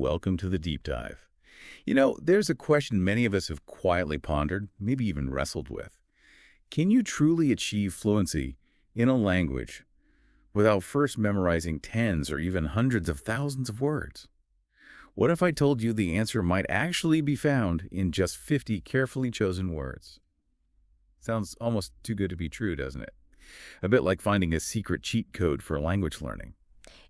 welcome to the deep dive. You know, there's a question many of us have quietly pondered, maybe even wrestled with. Can you truly achieve fluency in a language without first memorizing tens or even hundreds of thousands of words? What if I told you the answer might actually be found in just 50 carefully chosen words? Sounds almost too good to be true, doesn't it? A bit like finding a secret cheat code for language learning.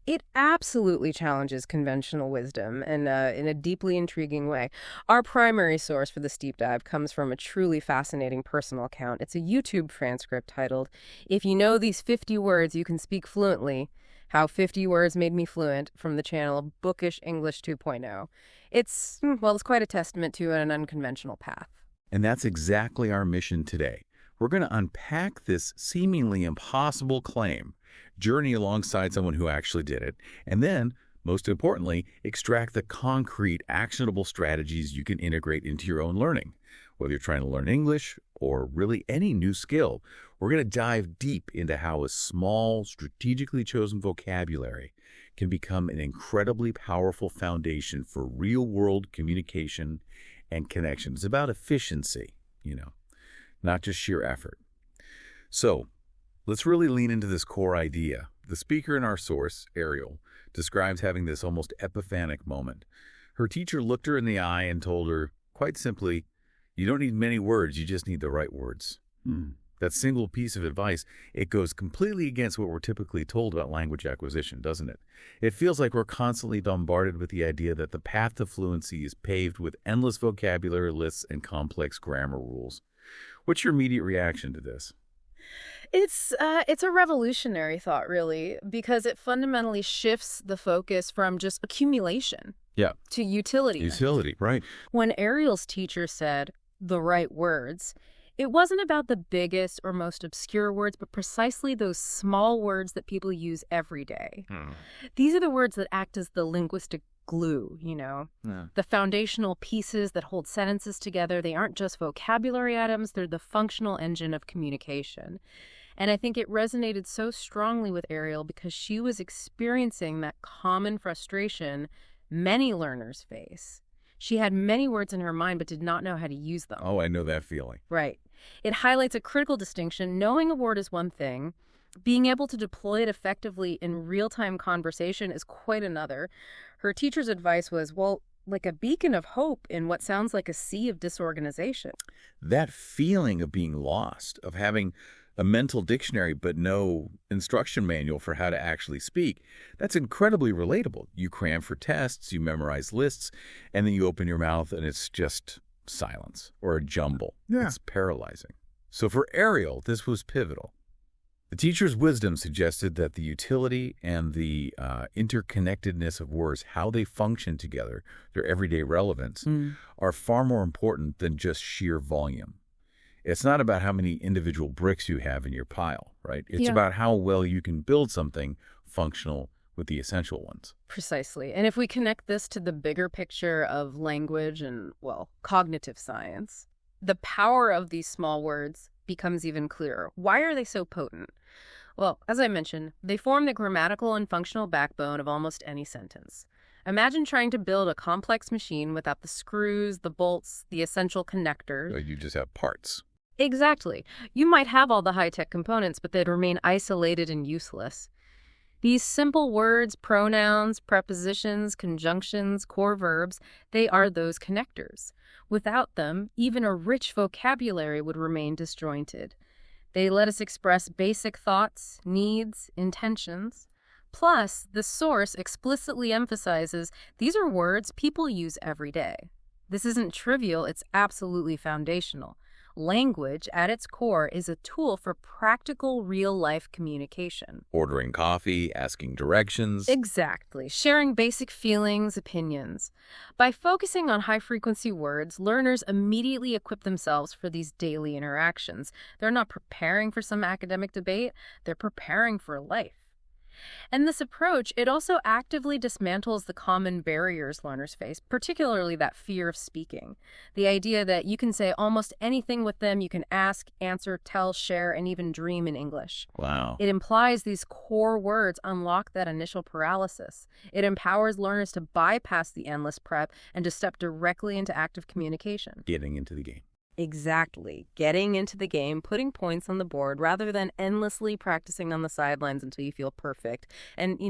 It absolutely challenges conventional wisdom and in a deeply intriguing way. Our primary source for this deep dive comes from a truly fascinating personal account. It's a YouTube transcript titled, "If You Know These 50 Words, You Can Speak Fluently, How 50 Words Made Me Fluent," from the channel Bookish English 2.0. It's quite a testament to an unconventional path. And that's exactly our mission today. We're going to unpack this seemingly impossible claim, journey alongside someone who actually did it, and then, most importantly, extract the concrete, actionable strategies you can integrate into your own learning. Whether you're trying to learn English or really any new skill, we're going to dive deep into how a small, strategically chosen vocabulary can become an incredibly powerful foundation for real-world communication and connection. It's about efficiency, not just sheer effort. So, let's really lean into this core idea. The speaker in our source, Ariel, describes having this almost epiphanic moment. Her teacher looked her in the eye and told her, quite simply, you don't need many words, you just need the right words. That single piece of advice, it goes completely against what we're typically told about language acquisition, doesn't it? It feels like we're constantly bombarded with the idea that the path to fluency is paved with endless vocabulary lists and complex grammar rules. What's your immediate reaction to this? It's a revolutionary thought, really, because it fundamentally shifts the focus from just accumulation to utility. Utility, right. When Ariel's teacher said the right words, it wasn't about the biggest or most obscure words, but precisely those small words that people use every day. These are the words that act as the linguistic glue, the foundational pieces that hold sentences together. They aren't just vocabulary items, they're the functional engine of communication. And I think it resonated so strongly with Ariel because she was experiencing that common frustration many learners face. She had many words in her mind but did not know how to use them. Oh, I know that feeling. Right. It highlights a critical distinction. Knowing a word is one thing. Being able to deploy it effectively in real-time conversation is quite another. Her teacher's advice was, like a beacon of hope in what sounds like a sea of disorganization. That feeling of being lost, of having a mental dictionary but no instruction manual for how to actually speak, that's incredibly relatable. You cram for tests, you memorize lists, and then you open your mouth and it's just silence or a jumble. It's paralyzing. So for Ariel, this was pivotal. The teacher's wisdom suggested that the utility and the interconnectedness of words, how they function together, their everyday relevance, are far more important than just sheer volume. It's not about how many individual bricks you have in your pile, right? It's about how well you can build something functional with the essential ones. Precisely. And if we connect this to the bigger picture of language and, cognitive science, the power of these small words becomes even clearer. Why are they so potent? Well, as I mentioned, they form the grammatical and functional backbone of almost any sentence. Imagine trying to build a complex machine without the screws, the bolts, the essential connectors. You just have parts. Exactly. You might have all the high-tech components, but they'd remain isolated and useless. These simple words, pronouns, prepositions, conjunctions, core verbs, they are those connectors. Without them, even a rich vocabulary would remain disjointed. They let us express basic thoughts, needs, intentions. Plus, the source explicitly emphasizes these are words people use every day. This isn't trivial, it's absolutely foundational. Language, at its core, is a tool for practical, real-life communication. Ordering coffee, asking directions. Exactly. Sharing basic feelings, opinions. By focusing on high-frequency words, learners immediately equip themselves for these daily interactions. They're not preparing for some academic debate, they're preparing for life. And this approach, it also actively dismantles the common barriers learners face, particularly that fear of speaking. The idea that you can say almost anything with them, you can ask, answer, tell, share, and even dream in English. Wow. It implies these core words unlock that initial paralysis. It empowers learners to bypass the endless prep and to step directly into active communication. Getting into the game. Exactly. Getting into the game, putting points on the board rather than endlessly practicing on the sidelines until you feel perfect. And,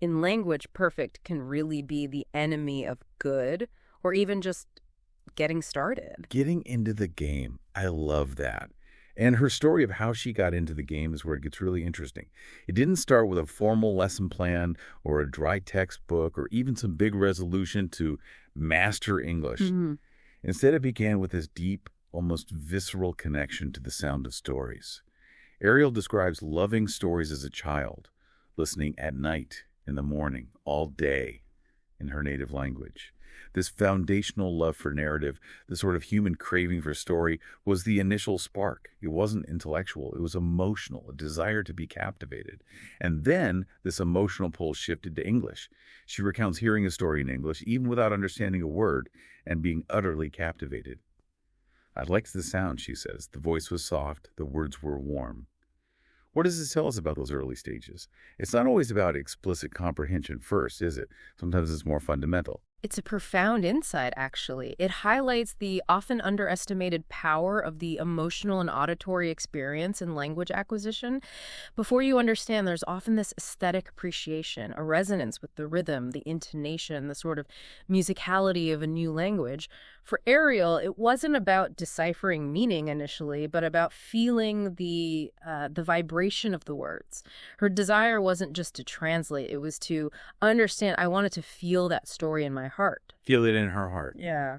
in language, perfect can really be the enemy of good or even just getting started. Getting into the game. I love that. And her story of how she got into the game is where it gets really interesting. It didn't start with a formal lesson plan or a dry textbook or even some big resolution to master English. Mhm. Instead, it began with this deep, almost visceral connection to the sound of stories. Ariel describes loving stories as a child, listening at night, in the morning, all day, in her native language. This foundational love for narrative, the sort of human craving for story, was the initial spark. It wasn't intellectual. It was emotional, a desire to be captivated. And then this emotional pull shifted to English. She recounts hearing a story in English, even without understanding a word, and being utterly captivated. I liked the sound, she says. The voice was soft. The words were warm. What does this tell us about those early stages? It's not always about explicit comprehension first, is it? Sometimes it's more fundamental. It's a profound insight, actually. It highlights the often underestimated power of the emotional and auditory experience in language acquisition. Before you understand, there's often this aesthetic appreciation, a resonance with the rhythm, the intonation, the sort of musicality of a new language. For Ariel, it wasn't about deciphering meaning initially, but about feeling the vibration of the words. Her desire wasn't just to translate, it was to understand. I wanted to feel that story in my heart. Feel it in her heart. Yeah.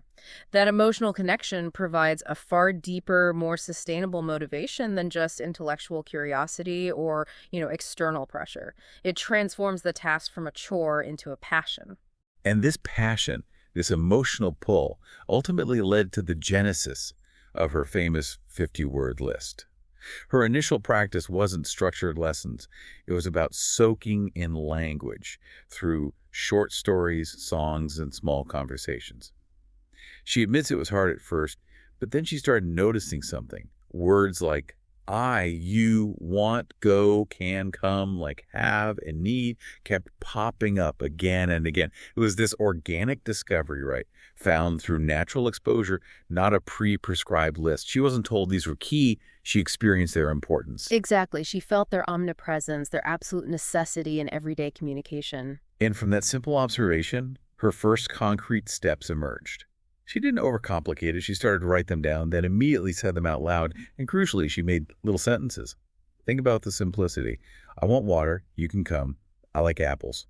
That emotional connection provides a far deeper, more sustainable motivation than just intellectual curiosity or, external pressure. It transforms the task from a chore into a passion. And this passion, this emotional pull, ultimately led to the genesis of her famous 50-word list. Her initial practice wasn't structured lessons. It was about soaking in language through short stories, songs, and small conversations. She admits it was hard at first, but then she started noticing something. Words like I, you, want, go, can, come, like have and need kept popping up again and again. It was this organic discovery, right? Found through natural exposure, not a pre-prescribed list. She wasn't told these were key. She experienced their importance. Exactly. She felt their omnipresence, their absolute necessity in everyday communication. And from that simple observation, her first concrete steps emerged. She didn't overcomplicate it. She started to write them down, then immediately said them out loud, and crucially, she made little sentences. Think about the simplicity. I want water. You can come. I like apples.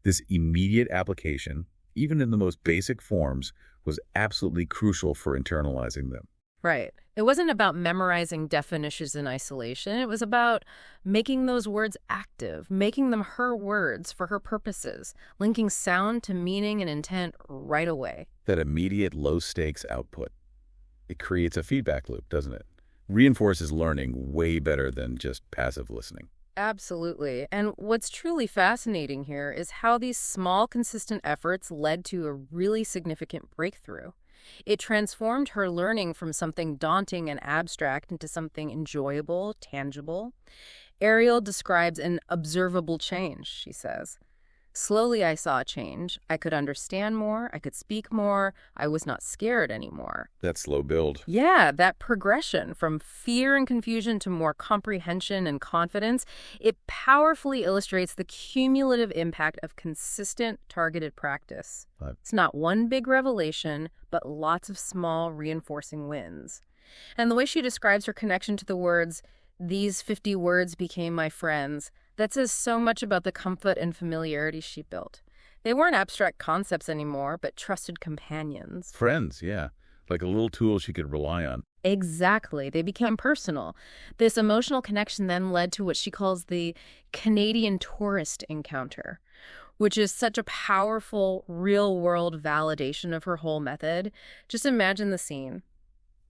This immediate application, even in the most basic forms, was absolutely crucial for internalizing them. Right. It wasn't about memorizing definitions in isolation. It was about making those words active, making them her words for her purposes, linking sound to meaning and intent right away. That immediate low-stakes output. It creates a feedback loop, doesn't it? Reinforces learning way better than just passive listening. Absolutely. And what's truly fascinating here is how these small, consistent efforts led to a really significant breakthrough. It transformed her learning from something daunting and abstract into something enjoyable, tangible. Ariel describes an observable change, she says. Slowly I saw a change. I could understand more. I could speak more. I was not scared anymore. That slow build. Yeah, that progression from fear and confusion to more comprehension and confidence, it powerfully illustrates the cumulative impact of consistent, targeted practice. It's not one big revelation, but lots of small, reinforcing wins. And the way she describes her connection to the words, "These 50 words became my friends," that says so much about the comfort and familiarity she built. They weren't abstract concepts anymore, but trusted companions. Friends, yeah. Like a little tool she could rely on. Exactly. They became personal. This emotional connection then led to what she calls the Canadian tourist encounter, which is such a powerful, real-world validation of her whole method. Just imagine the scene.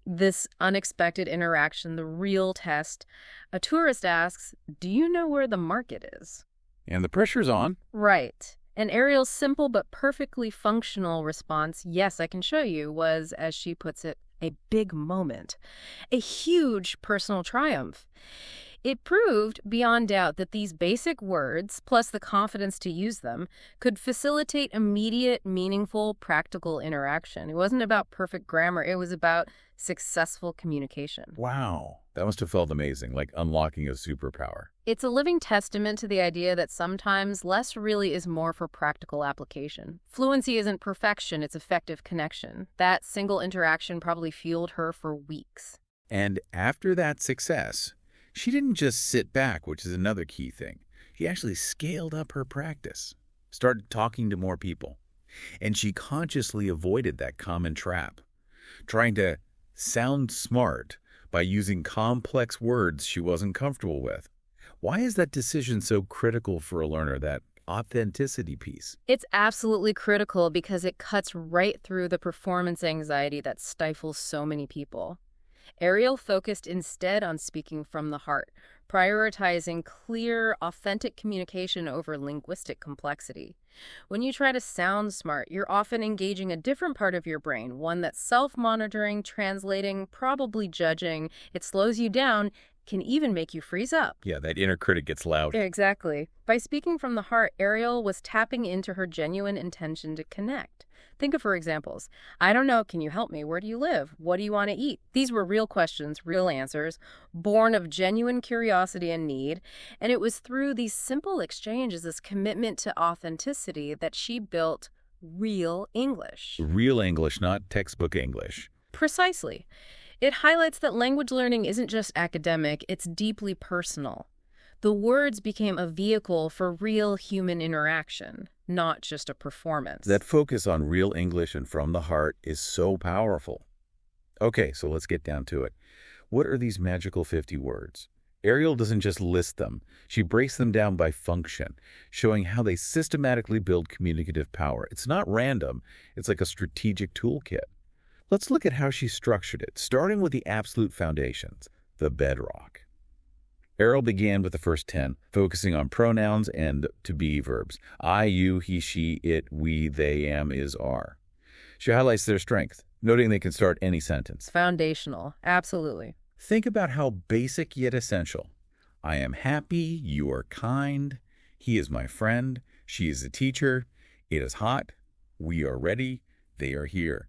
This unexpected interaction, the real test. A tourist asks, "Do you know where the market is?" And the pressure's on. Right. And Ariel's simple but perfectly functional response, yes, I can show you, was, as she puts it, a big moment, a huge personal triumph. It proved beyond doubt that these basic words, plus the confidence to use them, could facilitate immediate, meaningful, practical interaction. It wasn't about perfect grammar, it was about successful communication. Wow. That must have felt amazing, like unlocking a superpower. It's a living testament to the idea that sometimes less really is more for practical application. Fluency isn't perfection, it's effective connection. That single interaction probably fueled her for weeks. And after that success, she didn't just sit back, which is another key thing. She actually scaled up her practice, started talking to more people. And she consciously avoided that common trap, trying to sound smart by using complex words she wasn't comfortable with. Why is that decision so critical for a learner, that authenticity piece? It's absolutely critical because it cuts right through the performance anxiety that stifles so many people. Ariel focused instead on speaking from the heart, prioritizing clear, authentic communication over linguistic complexity. When you try to sound smart, you're often engaging a different part of your brain, one that's self-monitoring, translating, probably judging. It slows you down, can even make you freeze up. Yeah, that inner critic gets loud. Yeah, exactly. By speaking from the heart, Ariel was tapping into her genuine intention to connect. Think of her examples. I don't know, can you help me? Where do you live? What do you want to eat? These were real questions, real answers, born of genuine curiosity and need. And it was through these simple exchanges, this commitment to authenticity, that she built real English. Real English, not textbook English. Precisely. It highlights that language learning isn't just academic, it's deeply personal. The words became a vehicle for real human interaction, not just a performance. That focus on real English and from the heart is so powerful. Okay, so let's get down to it. What are these magical 50 words? Ariel doesn't just list them. She breaks them down by function, showing how they systematically build communicative power. It's not random. It's like a strategic toolkit. Let's look at how she structured it, starting with the absolute foundations, the bedrock. Ariel began with the first 10, focusing on pronouns and to-be verbs. I, you, he, she, it, we, they, am, is, are. She highlights their strength, noting they can start any sentence. Foundational, absolutely. Think about how basic yet essential. I am happy, you are kind, he is my friend, she is a teacher, it is hot, we are ready, they are here.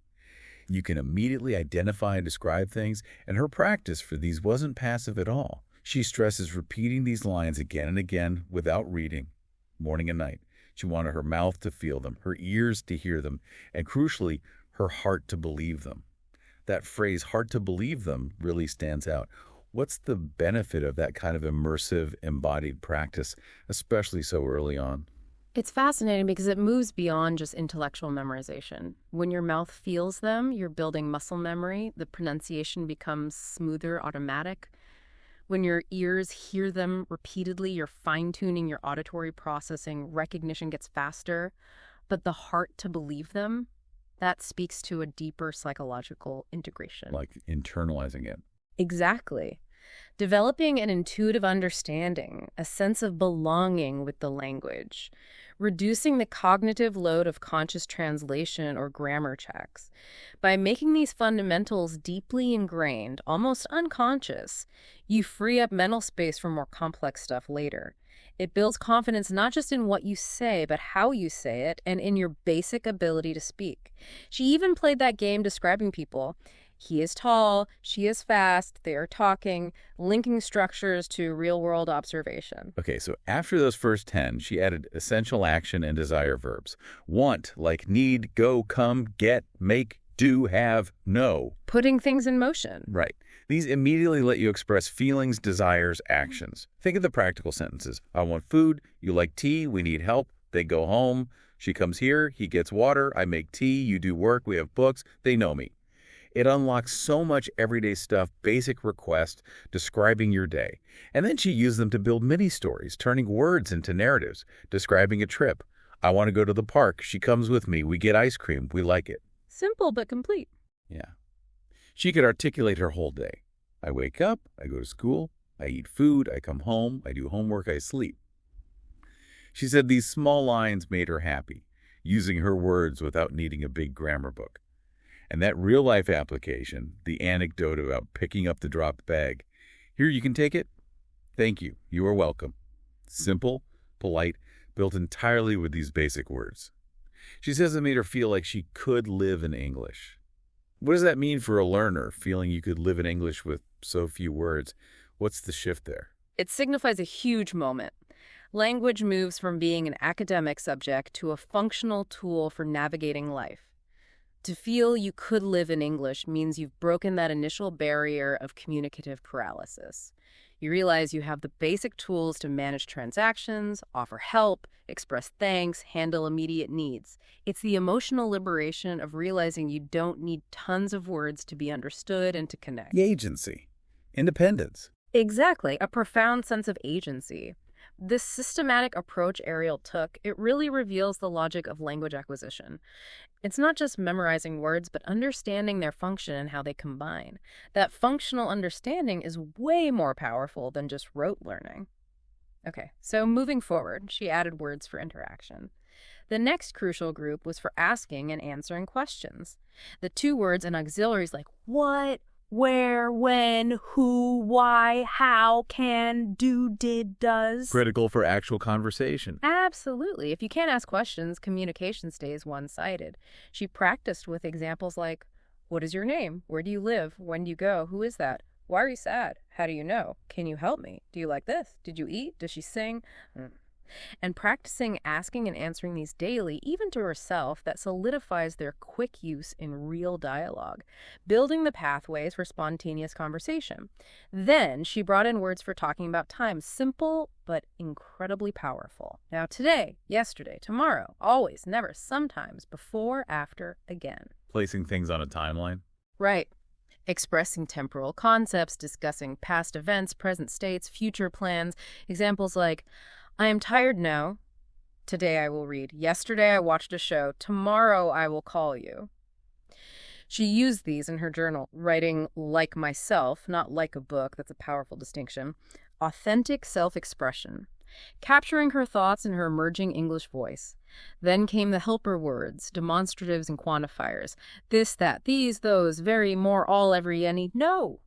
You can immediately identify and describe things, and her practice for these wasn't passive at all. She stresses repeating these lines again and again without reading, morning and night. She wanted her mouth to feel them, her ears to hear them, and crucially, her heart to believe them. That phrase, heart to believe them, really stands out. What's the benefit of that kind of immersive, embodied practice, especially so early on? It's fascinating because it moves beyond just intellectual memorization. When your mouth feels them, you're building muscle memory. The pronunciation becomes smoother, automatic. When your ears hear them repeatedly, you're fine-tuning your auditory processing, recognition gets faster. But the heart to believe them, that speaks to a deeper psychological integration. Like internalizing it. Exactly. Developing an intuitive understanding, a sense of belonging with the language, reducing the cognitive load of conscious translation or grammar checks. By making these fundamentals deeply ingrained, almost unconscious, you free up mental space for more complex stuff later. It builds confidence not just in what you say, but how you say it, and in your basic ability to speak. She even played that game describing people. He is tall, she is fast, they are talking, linking structures to real-world observation. Okay, so after those first 10, she added essential action and desire verbs. Want, like need, go, come, get, make, do, have, know. Putting things in motion. Right. These immediately let you express feelings, desires, actions. Think of the practical sentences. I want food, you like tea, we need help, they go home, she comes here, he gets water, I make tea, you do work, we have books, they know me. It unlocks so much everyday stuff, basic requests, describing your day. And then she used them to build mini stories, turning words into narratives, describing a trip. I want to go to the park. She comes with me. We get ice cream. We like it. Simple but complete. Yeah. She could articulate her whole day. I wake up, I go to school, I eat food, I come home, I do homework, I sleep. She said these small lines made her happy, using her words without needing a big grammar book. And that real-life application, the anecdote about picking up the dropped bag, "Here, you can take it? Thank you. You are welcome." Simple, polite, built entirely with these basic words. She says it made her feel like she could live in English. What does that mean for a learner, feeling you could live in English with so few words? What's the shift there? It signifies a huge moment. Language moves from being an academic subject to a functional tool for navigating life. To feel you could live in English means you've broken that initial barrier of communicative paralysis. You realize you have the basic tools to manage transactions, offer help, express thanks, handle immediate needs. It's the emotional liberation of realizing you don't need tons of words to be understood and to connect. The agency. Independence. Exactly, a profound sense of agency. This systematic approach Ariel took, it really reveals the logic of language acquisition. It's not just memorizing words, but understanding their function and how they combine. That functional understanding is way more powerful than just rote learning. Okay, so moving forward, she added words for interaction. The next crucial group was for asking and answering questions. The 2 words and auxiliaries like what, where, when, who, why, how, can, do, did, does. Critical for actual conversation. Absolutely. If you can't ask questions, communication stays one-sided. She practiced with examples like, what is your name? Where do you live? When do you go? Who is that? Why are you sad? How do you know? Can you help me? Do you like this? Did you eat? Does she sing? And practicing asking and answering these daily, even to herself, that solidifies their quick use in real dialogue, building the pathways for spontaneous conversation. Then she brought in words for talking about time, simple but incredibly powerful. Now today, yesterday, tomorrow, always, never, sometimes, before, after, again. Placing things on a timeline. Right. Expressing temporal concepts, discussing past events, present states, future plans. Examples like, I am tired now. Today I will read. Yesterday I watched a show. Tomorrow I will call you. She used these in her journal, writing like myself, not like a book. That's a powerful distinction. Authentic self-expression, capturing her thoughts in her emerging English voice. Then came the helper words, demonstratives and quantifiers. This, that, these, those, very, more, all, every, any. No!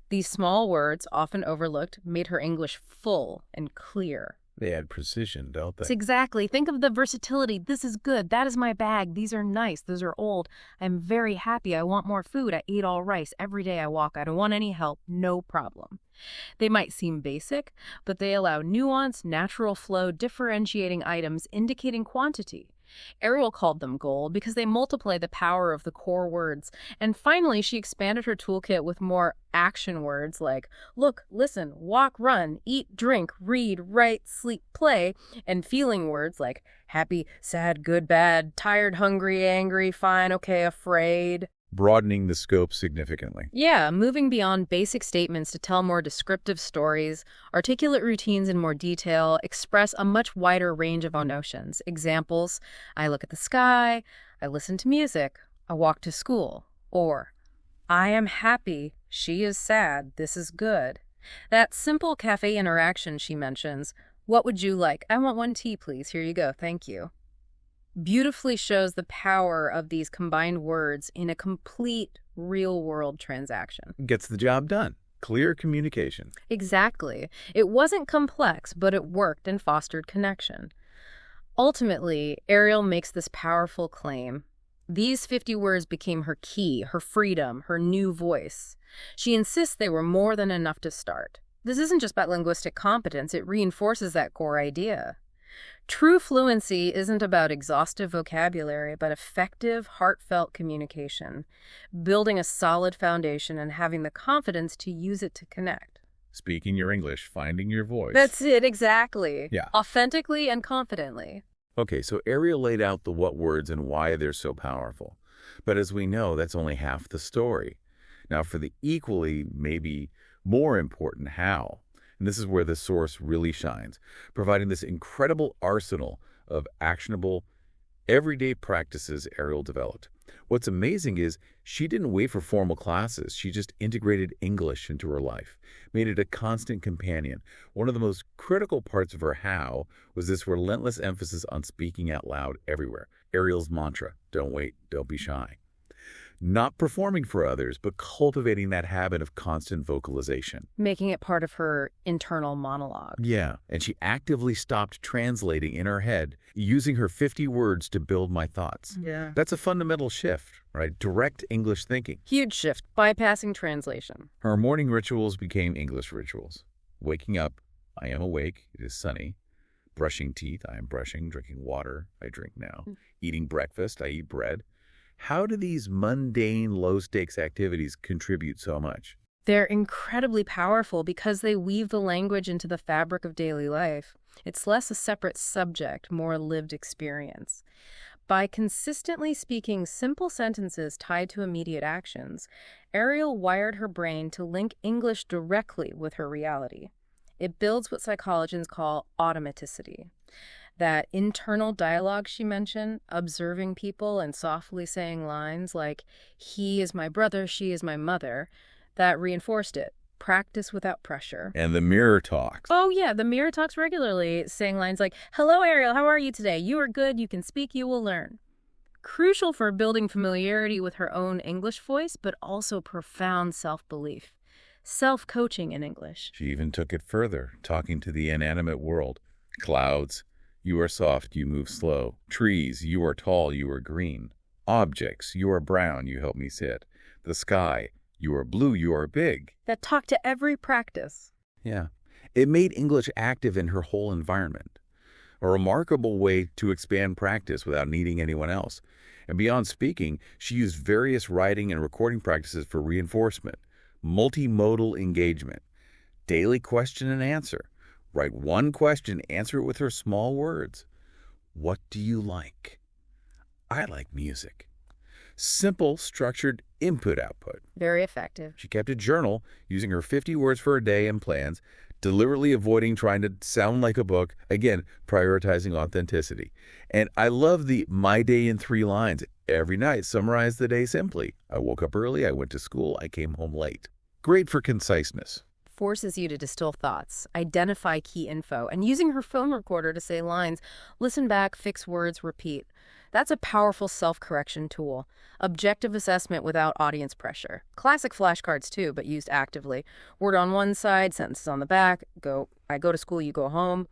These small words, often overlooked, made her English full and clear. They add precision, don't they? Exactly. Think of the versatility. This is good. That is my bag. These are nice. Those are old. I'm very happy. I want more food. I ate all rice. Every day I walk. I don't want any help. No problem. They might seem basic, but they allow nuance, natural flow, differentiating items, indicating quantity. Ariel called them gold because they multiply the power of the core words. And finally, she expanded her toolkit with more action words like look, listen, walk, run, eat, drink, read, write, sleep, play, and feeling words like happy, sad, good, bad, tired, hungry, angry, fine, okay, afraid. Broadening the scope significantly. Yeah, moving beyond basic statements to tell more descriptive stories, articulate routines in more detail, express a much wider range of emotions. Examples, I look at the sky, I listen to music, I walk to school, or I am happy, she is sad, this is good. That simple cafe interaction she mentions, what would you like? I want 1 tea, please. Here you go. Thank you. Beautifully shows the power of these combined words in a complete real-world transaction. Gets the job done. Clear communication. Exactly. It wasn't complex, but it worked and fostered connection. Ultimately, Ariel makes this powerful claim. These 50 words became her key, her freedom, her new voice. She insists they were more than enough to start. This isn't just about linguistic competence, it reinforces that core idea. True fluency isn't about exhaustive vocabulary, but effective, heartfelt communication, building a solid foundation and having the confidence to use it to connect. Speaking your English, finding your voice. That's it, exactly. Yeah. Authentically and confidently. Okay, so Ariel laid out the what words and why they're so powerful. But as we know, that's only half the story. Now, for the equally, maybe more important how. And this is where the source really shines, providing this incredible arsenal of actionable, Everyday practices Ariel developed. What's amazing is she didn't wait for formal classes. She just integrated English into her life, made it a constant companion. One of the most critical parts of her how was this relentless emphasis on speaking out loud everywhere. Ariel's mantra, don't wait, don't be shy. Not performing for others, but cultivating that habit of constant vocalization. Making it part of her internal monologue. Yeah, and she actively stopped translating in her head, using her 50 words to build my thoughts. Yeah. That's a fundamental shift, right? Direct English thinking. Huge shift, bypassing translation. Her morning rituals became English rituals. Waking up, I am awake, it is sunny. Brushing teeth, I am brushing. Drinking water, I drink now. Eating breakfast, I eat bread. How do these mundane, low-stakes activities contribute so much? They're incredibly powerful because they weave the language into the fabric of daily life. It's less a separate subject, more a lived experience. By consistently speaking simple sentences tied to immediate actions, Ariel wired her brain to link English directly with her reality. It builds what psychologists call automaticity. That internal dialogue she mentioned, observing people and softly saying lines like, he is my brother, she is my mother, that reinforced it. Practice without pressure. And the mirror talks. Oh, yeah, the mirror talks regularly, saying lines like, hello, Ariel, how are you today? You are good, you can speak, you will learn. Crucial for building familiarity with her own English voice, but also profound self-belief. Self-coaching in English. She even took it further, talking to the inanimate world. Clouds, you are soft, you move slow. Trees, you are tall, you are green. Objects, you are brown, you help me sit. The sky, you are blue, you are big. That talk to every practice. Yeah. It made English active in her whole environment. A remarkable way to expand practice without needing anyone else. And beyond speaking, she used various writing and recording practices for reinforcement, multimodal engagement, daily question and answer. Write one question, answer it with her small words. What do you like? I like music. Simple, structured input-output. Very effective. She kept a journal, using her 50 words for a day and plans, deliberately avoiding trying to sound like a book, again, prioritizing authenticity. And I love the my day in 3 lines. Every night, summarize the day simply. I woke up early, I went to school, I came home late. Great for conciseness. Forces you to distill thoughts, identify key info, and using her phone recorder to say lines, listen back, fix words, repeat. That's a powerful self-correction tool. Objective assessment without audience pressure. Classic flashcards too, but used actively. Word on one side, sentences on the back. I go to school, you go home.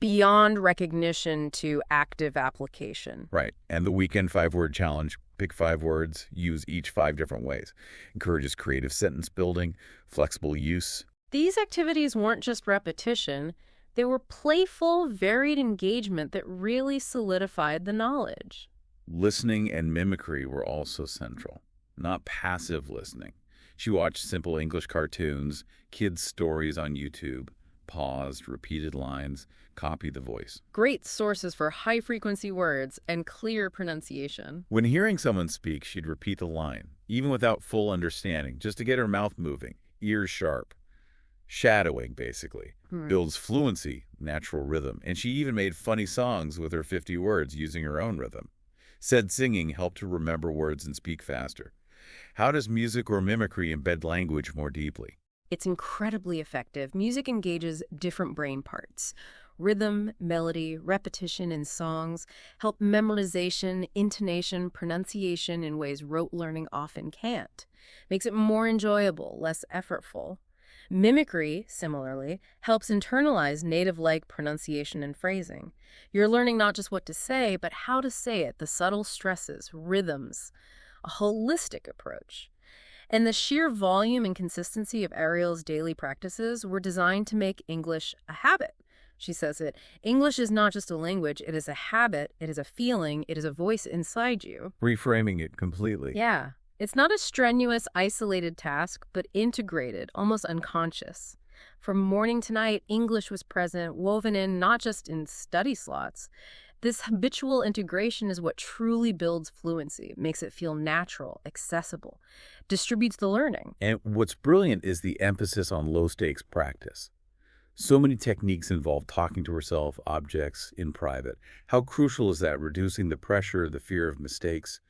Beyond recognition to active application. Right. And the weekend 5-word challenge. Pick 5 words, use each 5 different ways. Encourages creative sentence building, flexible use. These activities weren't just repetition. They were playful, varied engagement that really solidified the knowledge. Listening and mimicry were also central, not passive listening. She watched simple English cartoons, kids' stories on YouTube, paused, repeated lines, copied the voice. Great sources for high-frequency words and clear pronunciation. When hearing someone speak, she'd repeat the line, even without full understanding, just to get her mouth moving, ears sharp. Shadowing, basically. Builds fluency, natural rhythm, and she even made funny songs with her 50 words using her own rhythm. Said singing helped her remember words and speak faster. How does music or mimicry embed language more deeply? It's incredibly effective. Music engages different brain parts. Rhythm, melody, repetition in songs help memorization, intonation, pronunciation in ways rote learning often can't. Makes it more enjoyable, less effortful. Mimicry, similarly, helps internalize native-like pronunciation and phrasing. You're learning not just what to say, but how to say it, the subtle stresses, rhythms, a holistic approach. And the sheer volume and consistency of Ariel's daily practices were designed to make English a habit. She says it, English is not just a language, it is a habit, it is a feeling, it is a voice inside you. Reframing it completely. Yeah. It's not a strenuous, isolated task, but integrated, almost unconscious. From morning to night, English was present, woven in not just in study slots. This habitual integration is what truly builds fluency, makes it feel natural, accessible, distributes the learning. And what's brilliant is the emphasis on low-stakes practice. So many techniques involve talking to herself, objects, in private. How crucial is that, reducing the pressure, the fear of mistakes,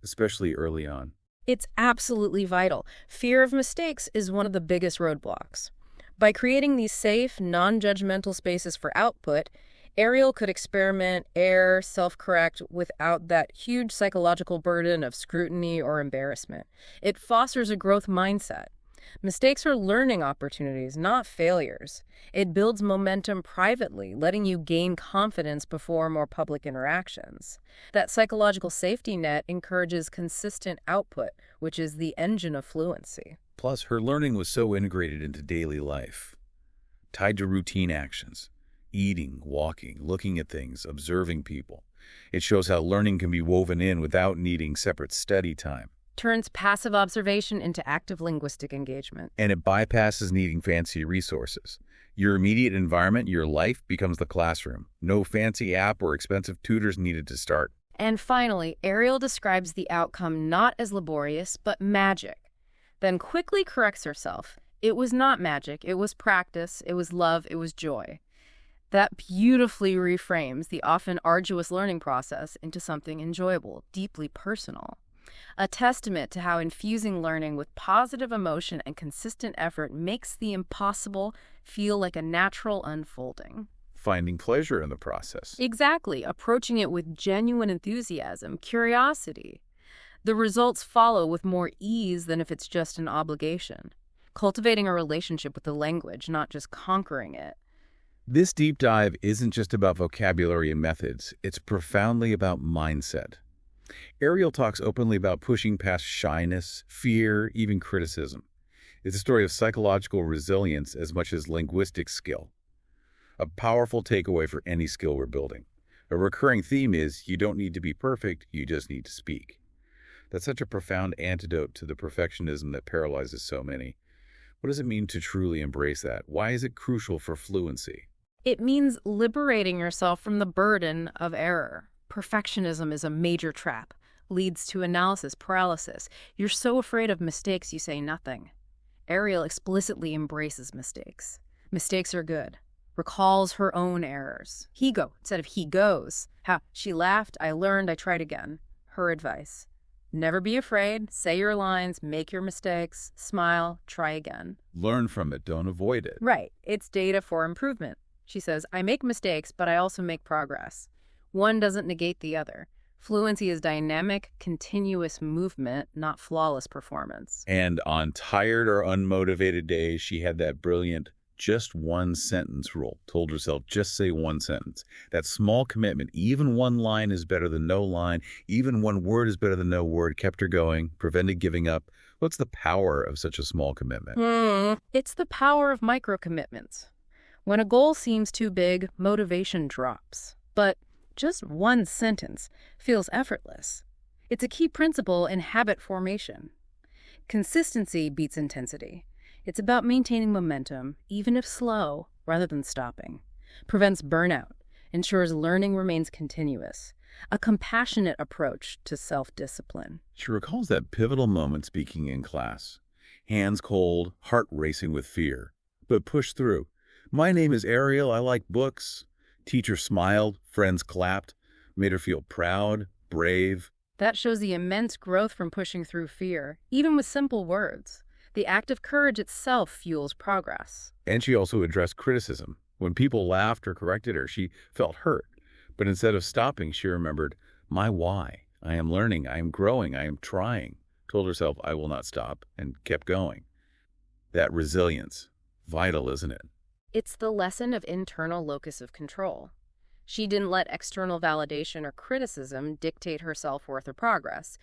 especially early on? It's absolutely vital. Fear of mistakes is one of the biggest roadblocks. By creating these safe, non-judgmental spaces for output, Ariel could experiment, err, self-correct without that huge psychological burden of scrutiny or embarrassment. It fosters a growth mindset. Mistakes are learning opportunities, not failures. It builds momentum privately, letting you gain confidence before more public interactions. That psychological safety net encourages consistent output, which is the engine of fluency. Plus, her learning was so integrated into daily life, tied to routine actions, eating, walking, looking at things, observing people. It shows how learning can be woven in without needing separate study time. Turns passive observation into active linguistic engagement. And it bypasses needing fancy resources. Your immediate environment, your life, becomes the classroom. No fancy app or expensive tutors needed to start. And finally, Ariel describes the outcome not as laborious, but magic. Then quickly corrects herself. It was not magic, it was practice, it was love, it was joy. That beautifully reframes the often arduous learning process into something enjoyable, deeply personal. A testament to how infusing learning with positive emotion and consistent effort makes the impossible feel like a natural unfolding. Finding pleasure in the process. Exactly, approaching it with genuine enthusiasm, curiosity. The results follow with more ease than if it's just an obligation. Cultivating a relationship with the language, not just conquering it. This deep dive isn't just about vocabulary and methods. It's profoundly about mindset. Ariel talks openly about pushing past shyness, fear, even criticism. It's a story of psychological resilience as much as linguistic skill. A powerful takeaway for any skill we're building. A recurring theme is you don't need to be perfect, you just need to speak. That's such a profound antidote to the perfectionism that paralyzes so many. What does it mean to truly embrace that? Why is it crucial for fluency? It means liberating yourself from the burden of error. Perfectionism is a major trap, leads to analysis paralysis. You're so afraid of mistakes you say nothing. Ariel explicitly embraces mistakes. Mistakes are good. Recalls her own errors. He go instead of he goes. How she laughed, I learned, I tried again. Her advice. Never be afraid, say your lines, make your mistakes, smile, try again. Learn from it, don't avoid it. Right, it's data for improvement. She says, I make mistakes, but I also make progress. One doesn't negate the other. Fluency is dynamic, continuous movement, not flawless performance. And on tired or unmotivated days, she had that brilliant just one sentence rule. Told herself, just say one sentence. That small commitment, even one line is better than no line, even one word is better than no word, kept her going, prevented giving up. What's the power of such a small commitment? It's the power of micro-commitments. When a goal seems too big, motivation drops. But just one sentence feels effortless. It's a key principle in habit formation. Consistency beats intensity. It's about maintaining momentum, even if slow, rather than stopping. Prevents burnout, ensures learning remains continuous. A compassionate approach to self-discipline. She recalls that pivotal moment speaking in class. Hands cold, heart racing with fear, but pushed through. My name is Ariel, I like books. Teacher smiled, friends clapped, made her feel proud, brave. That shows the immense growth from pushing through fear, even with simple words. The act of courage itself fuels progress. And she also addressed criticism. When people laughed or corrected her, she felt hurt. But instead of stopping, she remembered, my why. I am learning, I am growing, I am trying. Told herself, I will not stop, and kept going. That resilience, vital, isn't it? It's the lesson of internal locus of control. She didn't let external validation or criticism dictate her self-worth or progress.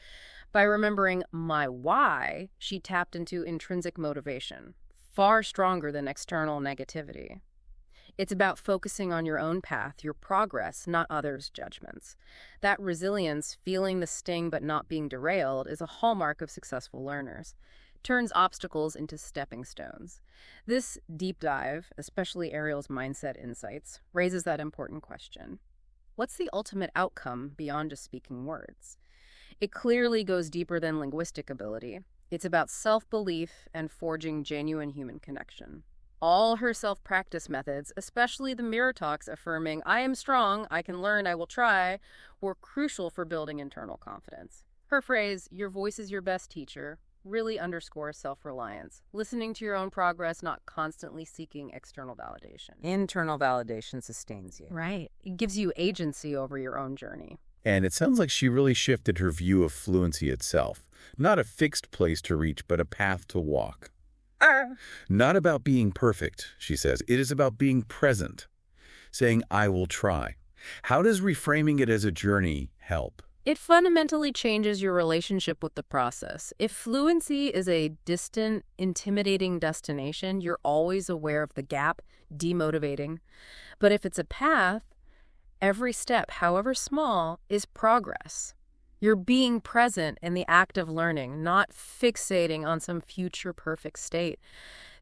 By remembering my why, she tapped into intrinsic motivation, far stronger than external negativity. It's about focusing on your own path, your progress, not others' judgments. That resilience, feeling the sting but not being derailed, is a hallmark of successful learners. Turns obstacles into stepping stones. This deep dive, especially Ariel's mindset insights, raises that important question. What's the ultimate outcome beyond just speaking words? It clearly goes deeper than linguistic ability. It's about self-belief and forging genuine human connection. All her self-practice methods, especially the mirror talks affirming, I am strong, I can learn, I will try, were crucial for building internal confidence. Her phrase, your voice is your best teacher, really underscores self-reliance, listening to your own progress, not constantly seeking external validation. Internal validation sustains you. Right. It gives you agency over your own journey. And it sounds like she really shifted her view of fluency itself. Not a fixed place to reach, but a path to walk. Not about being perfect, she says. It is about being present, saying, I will try. How does reframing it as a journey help? It fundamentally changes your relationship with the process. If fluency is a distant, intimidating destination, you're always aware of the gap, demotivating. But if it's a path, every step, however small, is progress. You're being present in the act of learning, not fixating on some future perfect state.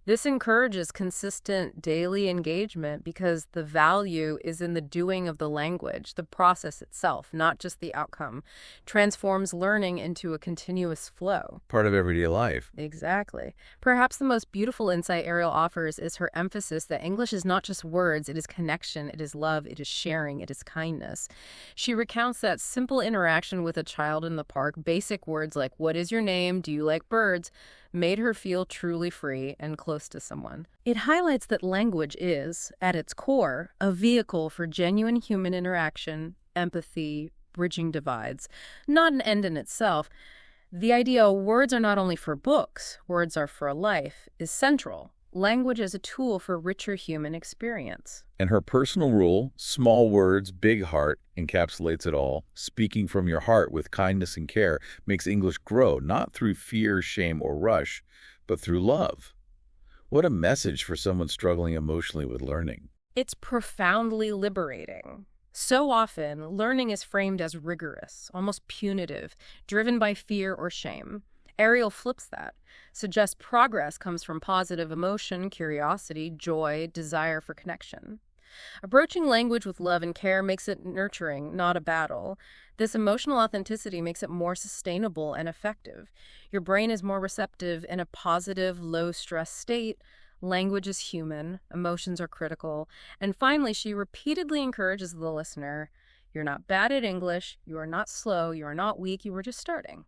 This encourages consistent daily engagement because the value is in the doing of the language, the process itself, not just the outcome. Transforms learning into a continuous flow. Part of everyday life. Exactly. Perhaps the most beautiful insight Ariel offers is her emphasis that English is not just words, it is connection, it is love, it is sharing, it is kindness. She recounts that simple interaction with a child in the park, basic words like, what is your name? Do you like birds? Made her feel truly free and close to someone. It highlights that language is, at its core, a vehicle for genuine human interaction, empathy, bridging divides, not an end in itself. The idea words are not only for books, words are for life, is central. Language as a tool for richer human experience. And her personal rule, small words, big heart, encapsulates it all. Speaking from your heart with kindness and care makes English grow, not through fear, shame, or rush, but through love. What a message for someone struggling emotionally with learning. It's profoundly liberating. So often, learning is framed as rigorous, almost punitive, driven by fear or shame. Ariel flips that, suggests progress comes from positive emotion, curiosity, joy, desire for connection. Approaching language with love and care makes it nurturing, not a battle. This emotional authenticity makes it more sustainable and effective. Your brain is more receptive in a positive, low-stress state. Language is human, emotions are critical. And finally, she repeatedly encourages the listener, you're not bad at English, you are not slow, you are not weak, you were just starting.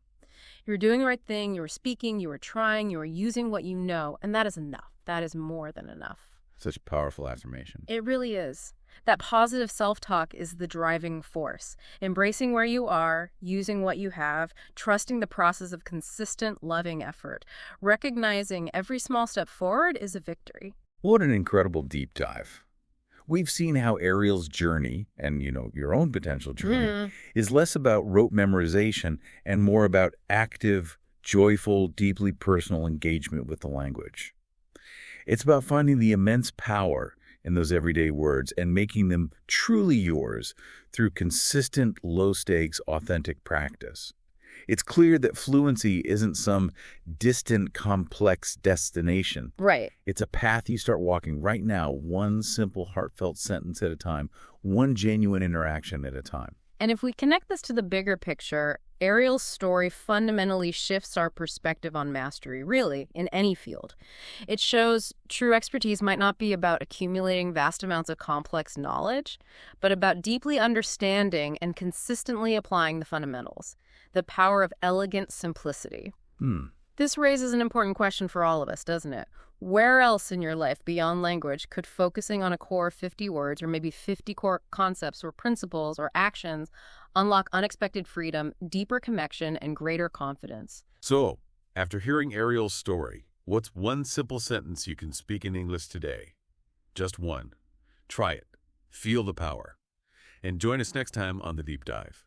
You're doing the right thing, you were speaking, you were trying, you were using what you know, and that is enough. That is more than enough. Such a powerful affirmation. It really is. That positive self-talk is the driving force. Embracing where you are, using what you have, trusting the process of consistent, loving effort. Recognizing every small step forward is a victory. What an incredible deep dive. We've seen how Ariel's journey, and your own potential journey, is less about rote memorization and more about active, joyful, deeply personal engagement with the language. It's about finding the immense power in those everyday words and making them truly yours through consistent, low-stakes, authentic practice. It's clear that fluency isn't some distant, complex destination. Right. It's a path you start walking right now, one simple, heartfelt sentence at a time, one genuine interaction at a time. And if we connect this to the bigger picture, Ariel's story fundamentally shifts our perspective on mastery, really, in any field. It shows true expertise might not be about accumulating vast amounts of complex knowledge, but about deeply understanding and consistently applying the fundamentals. The power of elegant simplicity. This raises an important question for all of us, doesn't it? Where else in your life beyond language could focusing on a core 50 words or maybe 50 core concepts or principles or actions unlock unexpected freedom, deeper connection, and greater confidence? So, after hearing Ariel's story, what's one simple sentence you can speak in English today? Just one. Try it. Feel the power. And join us next time on The Deep Dive.